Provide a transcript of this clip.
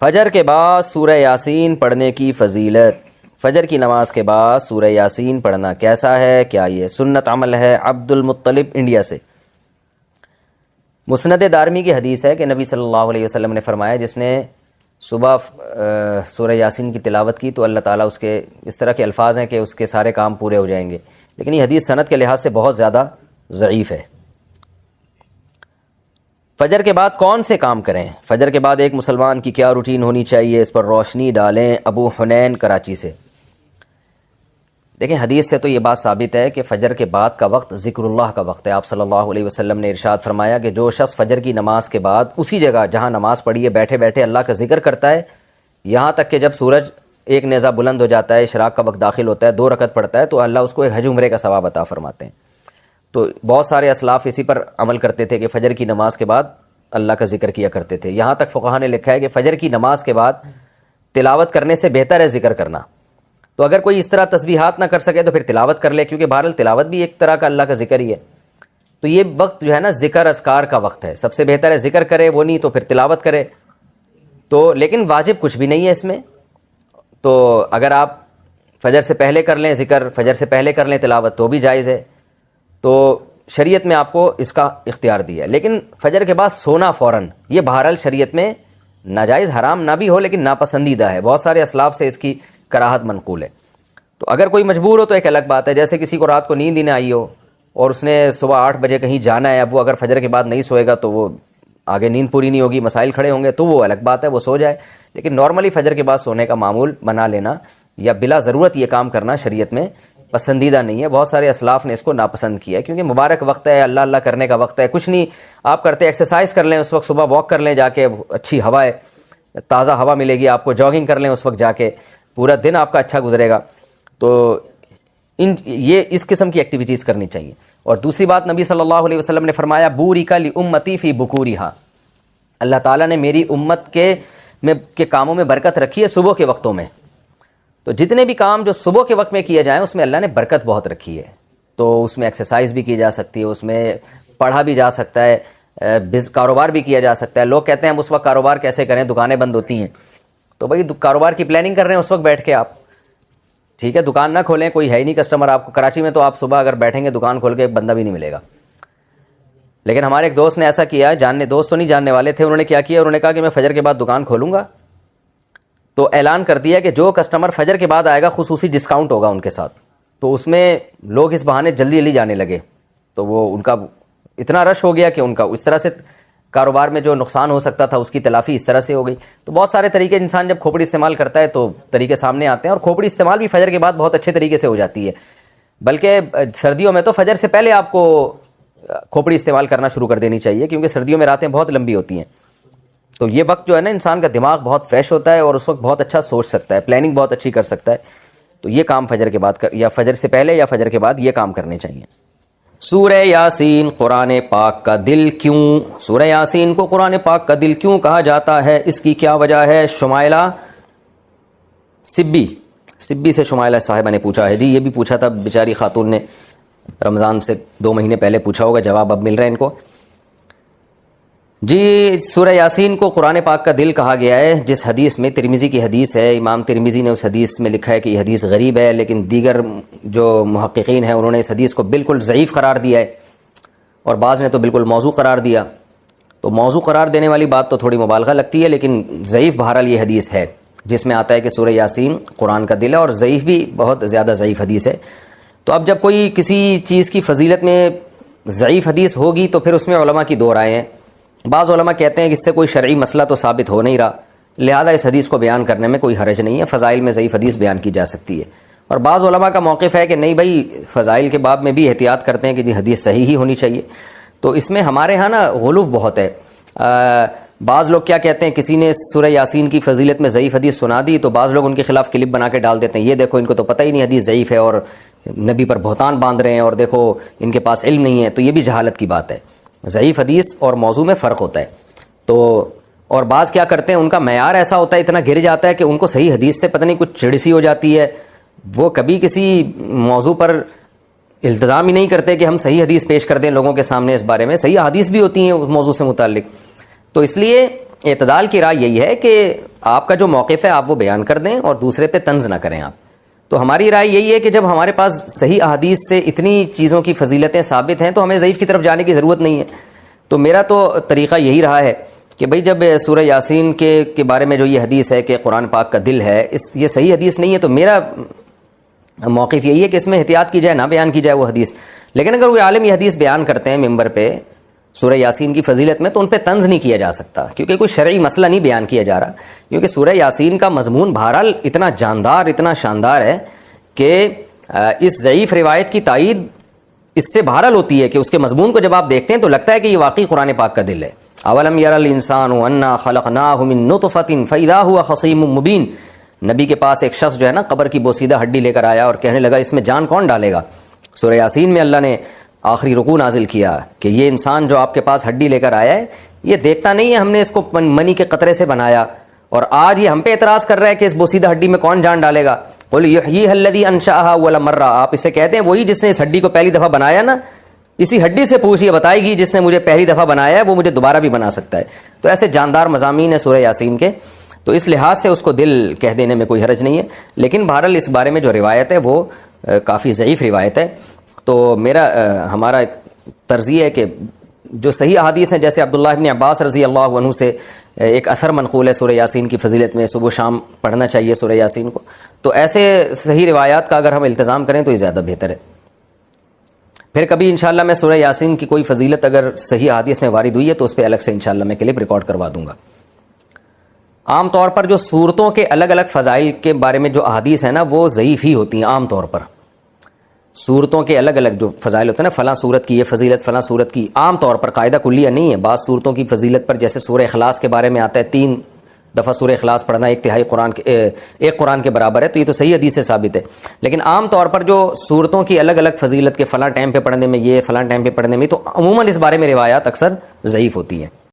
فجر کے بعد سورہ یاسین پڑھنے کی فضیلت۔ فجر کی نماز کے بعد سورہ یاسین پڑھنا کیسا ہے؟ کیا یہ سنت عمل ہے؟ عبد المطلب انڈیا سے۔ مسند دارمی کی حدیث ہے کہ نبی صلی اللہ علیہ وسلم نے فرمایا جس نے صبح سورہ یاسین کی تلاوت کی تو اللہ تعالیٰ اس کے اس طرح کے الفاظ ہیں کہ اس کے سارے کام پورے ہو جائیں گے، لیکن یہ حدیث سند کے لحاظ سے بہت زیادہ ضعیف ہے۔ فجر کے بعد کون سے کام کریں؟ فجر کے بعد ایک مسلمان کی کیا روٹین ہونی چاہیے، اس پر روشنی ڈالیں۔ ابو حنین کراچی سے۔ دیکھیں حدیث سے تو یہ بات ثابت ہے کہ فجر کے بعد کا وقت ذکر اللہ کا وقت ہے۔ آپ صلی اللہ علیہ وسلم نے ارشاد فرمایا کہ جو شخص فجر کی نماز کے بعد اسی جگہ جہاں نماز پڑھی ہے بیٹھے بیٹھے اللہ کا ذکر کرتا ہے یہاں تک کہ جب سورج ایک نیزہ بلند ہو جاتا ہے، اشراق کا وقت داخل ہوتا ہے، 2 رکعت پڑھتا ہے تو اللہ اس کو ایک حج عمرے کا ثواب عطا فرماتے ہیں۔ تو بہت سارے اسلاف اسی پر عمل کرتے تھے کہ فجر کی نماز کے بعد اللہ کا ذکر کیا کرتے تھے۔ یہاں تک فقہا نے لکھا ہے کہ فجر کی نماز کے بعد تلاوت کرنے سے بہتر ہے ذکر کرنا۔ تو اگر کوئی اس طرح تسبیحات نہ کر سکے تو پھر تلاوت کر لے، کیونکہ بہرحال تلاوت بھی ایک طرح کا اللہ کا ذکر ہی ہے۔ تو یہ وقت جو ہے نا ذکر اذکار کا وقت ہے، سب سے بہتر ہے ذکر کرے، وہ نہیں تو پھر تلاوت کرے۔ تو لیکن واجب کچھ بھی نہیں ہے اس میں۔ تو اگر آپ فجر سے پہلے کر لیں ذکر، فجر سے پہلے کر لیں تلاوت تو بھی جائز ہے۔ تو شریعت میں آپ کو اس کا اختیار دیا ہے، لیکن فجر کے بعد سونا فوراً یہ بہرحال شریعت میں ناجائز حرام نہ بھی ہو لیکن ناپسندیدہ ہے۔ بہت سارے اسلاف سے اس کی کراہت منقول ہے۔ تو اگر کوئی مجبور ہو تو ایک الگ بات ہے، جیسے کسی کو رات کو نیند ہی نہ آئی ہو اور اس نے صبح 8 بجے کہیں جانا ہے، اب وہ اگر فجر کے بعد نہیں سوئے گا تو وہ آگے نیند پوری نہیں ہوگی، مسائل کھڑے ہوں گے، تو وہ الگ بات ہے، وہ سو جائے۔ لیکن نارملی فجر کے بعد سونے کا معمول بنا لینا یا بلا ضرورت یہ کام کرنا شریعت میں پسندیدہ نہیں ہے۔ بہت سارے اسلاف نے اس کو ناپسند کیا ہے کیونکہ مبارک وقت ہے، اللہ اللہ کرنے کا وقت ہے۔ کچھ نہیں آپ کرتے، ایکسرسائز کر لیں اس وقت، صبح واک کر لیں جا کے، اچھی ہوا ہے، تازہ ہوا ملے گی آپ کو، جاگنگ کر لیں اس وقت جا کے، پورا دن آپ کا اچھا گزرے گا۔ تو یہ اس قسم کی ایکٹیویٹیز کرنی چاہیے۔ اور دوسری بات نبی صلی اللہ علیہ وسلم نے فرمایا بورک لامتی فی بکورہا، اللہ تعالیٰ نے میری امت کے کاموں میں برکت رکھی ہے صبح کے وقتوں میں۔ تو جتنے بھی کام جو صبح کے وقت میں کیے جائیں اس میں اللہ نے برکت بہت رکھی ہے۔ تو اس میں ایکسرسائز بھی کی جا سکتی ہے، اس میں پڑھا بھی جا سکتا ہے، کاروبار بھی کیا جا سکتا ہے۔ لوگ کہتے ہیں ہم اس وقت کاروبار کیسے کریں، دکانیں بند ہوتی ہیں۔ تو بھائی کاروبار کی پلاننگ کر رہے ہیں اس وقت بیٹھ کے آپ، ٹھیک ہے، دکان نہ کھولیں، کوئی ہے ہی نہیں کسٹمر آپ کو۔ کراچی میں تو آپ صبح اگر بیٹھیں گے دکان کھول کے ایک بندہ بھی نہیں ملے گا۔ لیکن ہمارے ایک دوست نے ایسا کیا، دوست تو نہیں جاننے والے تھے، انہوں نے کیا کیا، انہوں نے کہا کہ میں فجر کے بعد دکان کھولوں گا، تو اعلان کر دیا کہ جو کسٹمر فجر کے بعد آئے گا خصوصی ڈسکاؤنٹ ہوگا ان کے ساتھ۔ تو اس میں لوگ اس بہانے جلدی جلدی جانے لگے، تو وہ ان کا اتنا رش ہو گیا کہ ان کا اس طرح سے کاروبار میں جو نقصان ہو سکتا تھا اس کی تلافی اس طرح سے ہو گئی۔ تو بہت سارے طریقے، انسان جب کھوپڑی استعمال کرتا ہے تو طریقے سامنے آتے ہیں، اور کھوپڑی استعمال بھی فجر کے بعد بہت اچھے طریقے سے ہو جاتی ہے۔ بلکہ سردیوں میں تو فجر سے پہلے آپ کو کھوپڑی استعمال کرنا شروع کر دینی چاہیے، کیونکہ سردیوں میں راتیں بہت لمبی ہوتی ہیں۔ تو یہ وقت جو ہے نا انسان کا دماغ بہت فریش ہوتا ہے اور اس وقت بہت اچھا سوچ سکتا ہے، پلاننگ بہت اچھی کر سکتا ہے۔ تو یہ کام فجر کے بعد یا فجر سے پہلے یا فجر کے بعد یہ کام کرنے چاہیے۔ سورہ یاسین قرآن پاک کا دل کیوں؟ سورہ یاسین کو قرآن پاک کا دل کیوں کہا جاتا ہے، اس کی کیا وجہ ہے؟ شمائلہ سبی سے شمائلہ صاحبہ نے پوچھا ہے۔ جی یہ بھی پوچھا تھا بیچاری خاتون نے، رمضان سے 2 مہینے پہلے پوچھا ہوگا، جواب اب مل رہا ہے ان کو۔ جی سورہ یاسین کو قرآن پاک کا دل کہا گیا ہے، جس حدیث میں، ترمذی کی حدیث ہے، امام ترمذی نے اس حدیث میں لکھا ہے کہ یہ حدیث غریب ہے، لیکن دیگر جو محققین ہیں انہوں نے اس حدیث کو بالکل ضعیف قرار دیا ہے، اور بعض نے تو بالکل موضوع قرار دیا۔ تو موضوع قرار دینے والی بات تو تھوڑی مبالغہ لگتی ہے، لیکن ضعیف بہرحال یہ حدیث ہے جس میں آتا ہے کہ سورہ یاسین قرآن کا دل ہے، اور ضعیف بھی بہت زیادہ ضعیف حدیث ہے۔ تو اب جب کوئی کسی چیز کی فضیلت میں ضعیف حدیث ہوگی تو پھر اس میں علماء کی 2 رائے ہیں۔ بعض علماء کہتے ہیں کہ اس سے کوئی شرعی مسئلہ تو ثابت ہو نہیں رہا، لہذا اس حدیث کو بیان کرنے میں کوئی حرج نہیں ہے، فضائل میں ضعیف حدیث بیان کی جا سکتی ہے۔ اور بعض علماء کا موقف ہے کہ نہیں بھائی، فضائل کے باب میں بھی احتیاط کرتے ہیں کہ جی حدیث صحیح ہی ہونی چاہیے۔ تو اس میں ہمارے ہاں نا غلو بہت ہے۔ بعض لوگ کیا کہتے ہیں، کسی نے سورہ یاسین کی فضیلت میں ضعیف حدیث سنا دی تو بعض لوگ ان کے خلاف کلپ بنا کے ڈال دیتے ہیں، یہ دیکھو ان کو تو پتہ ہی نہیں حدیث ضعیف ہے اور نبی پر بہتان باندھ رہے ہیں، اور دیکھو ان کے پاس علم نہیں ہے۔ تو یہ بھی جہالت کی بات ہے، ضعیف حدیث اور موضوع میں فرق ہوتا ہے۔ تو اور بعض کیا کرتے ہیں، ان کا معیار ایسا ہوتا ہے، اتنا گر جاتا ہے کہ ان کو صحیح حدیث سے پتہ نہیں کچھ چڑ سی ہو جاتی ہے، وہ کبھی کسی موضوع پر التزام ہی نہیں کرتے کہ ہم صحیح حدیث پیش کر دیں لوگوں کے سامنے۔ اس بارے میں صحیح حدیث بھی ہوتی ہیں اس موضوع سے متعلق۔ تو اس لیے اعتدال کی رائے یہی ہے کہ آپ کا جو موقف ہے آپ وہ بیان کر دیں اور دوسرے پہ طنز نہ کریں آپ. تو ہماری رائے یہی ہے کہ جب ہمارے پاس صحیح احادیث سے اتنی چیزوں کی فضیلتیں ثابت ہیں تو ہمیں ضعیف کی طرف جانے کی ضرورت نہیں ہے. تو میرا تو طریقہ یہی رہا ہے کہ بھئی جب سورہ یاسین کے بارے میں جو یہ حدیث ہے کہ قرآن پاک کا دل ہے، یہ صحیح حدیث نہیں ہے، تو میرا موقف یہی ہے کہ اس میں احتیاط کی جائے، نہ بیان کی جائے وہ حدیث. لیکن اگر کوئی عالم یہ حدیث بیان کرتے ہیں ممبر پہ سورہ یاسین کی فضیلت میں، تو ان پہ طنز نہیں کیا جا سکتا، کیونکہ کوئی شرعی مسئلہ نہیں بیان کیا جا رہا. کیونکہ سورہ یاسین کا مضمون بہرحال اتنا جاندار، اتنا شاندار ہے کہ اس ضعیف روایت کی تائید اس سے بہرحال ہوتی ہے کہ اس کے مضمون کو جب آپ دیکھتے ہیں تو لگتا ہے کہ یہ واقعی قرآن پاک کا دل ہے. اولم یر الانسان انا خلقناہ من نطفۃ فاذا هو خصیم مبین. نبی کے پاس ایک شخص جو ہے نا قبر کی بوسیدہ ہڈی لے کر آیا اور کہنے لگا اس میں جان کون ڈالے گا. سورہ یاسین میں اللہ نے آخری رکوع نازل کیا کہ یہ انسان جو آپ کے پاس ہڈی لے کر آیا ہے یہ دیکھتا نہیں ہے ہم نے اس کو منی کے قطرے سے بنایا، اور آج یہ ہم پہ اعتراض کر رہا ہے کہ اس بوسیدہ ہڈی میں کون جان ڈالے گا. قل یحییھا الذی انشأھا اول مرہ. آپ اسے کہتے ہیں وہی جس نے اس ہڈی کو پہلی دفعہ بنایا نا، اسی ہڈی سے پوچھیے، بتائے گی جس نے مجھے پہلی دفعہ بنایا ہے وہ مجھے دوبارہ بھی بنا سکتا ہے. تو ایسے جاندار مضامین ہیں سورہ یاسین کے، تو اس لحاظ سے اس کو دل کہہ دینے میں کوئی حرج نہیں ہے. لیکن بہرحال اس بارے میں جو روایت ہے وہ کافی ضعیف روایت ہے. تو ہمارا طرز یہ ہے کہ جو صحیح احادیث ہیں، جیسے عبداللہ ابن عباس رضی اللہ عنہ سے ایک اثر منقول ہے سورہ یاسین کی فضیلت میں، صبح و شام پڑھنا چاہیے سورہ یاسین کو. تو ایسے صحیح روایات کا اگر ہم التزام کریں تو یہ زیادہ بہتر ہے. پھر کبھی انشاءاللہ میں سورہ یاسین کی کوئی فضیلت اگر صحیح احادیث میں وارد ہوئی ہے تو اس پہ الگ سے انشاءاللہ میں کلپ ریکارڈ کروا دوں گا. عام طور پر جو صورتوں کے الگ الگ فضائل کے بارے میں جو احادیث ہیں نا وہ ضعیف ہی ہوتی ہیں. عام طور پر صورتوں کے الگ الگ جو فضائل ہوتے ہیں نا، فلاں صورت کی یہ فضیلت، فلاں صورت کی، عام طور پر قاعدہ کلیہ نہیں ہے. بعض صورتوں کی فضیلت پر جیسے سورہ اخلاص کے بارے میں آتا ہے 3 دفعہ سورہ اخلاص پڑھنا ایک قرآن کے برابر ہے، تو یہ تو صحیح حدیث سے ثابت ہے. لیکن عام طور پر جو صورتوں کی الگ الگ فضیلت کے فلاں ٹائم پہ پڑھنے میں یہ، فلاں ٹائم پہ پڑھنے میں، تو عموماً اس بارے میں روایات اکثر ضعیف ہوتی ہیں.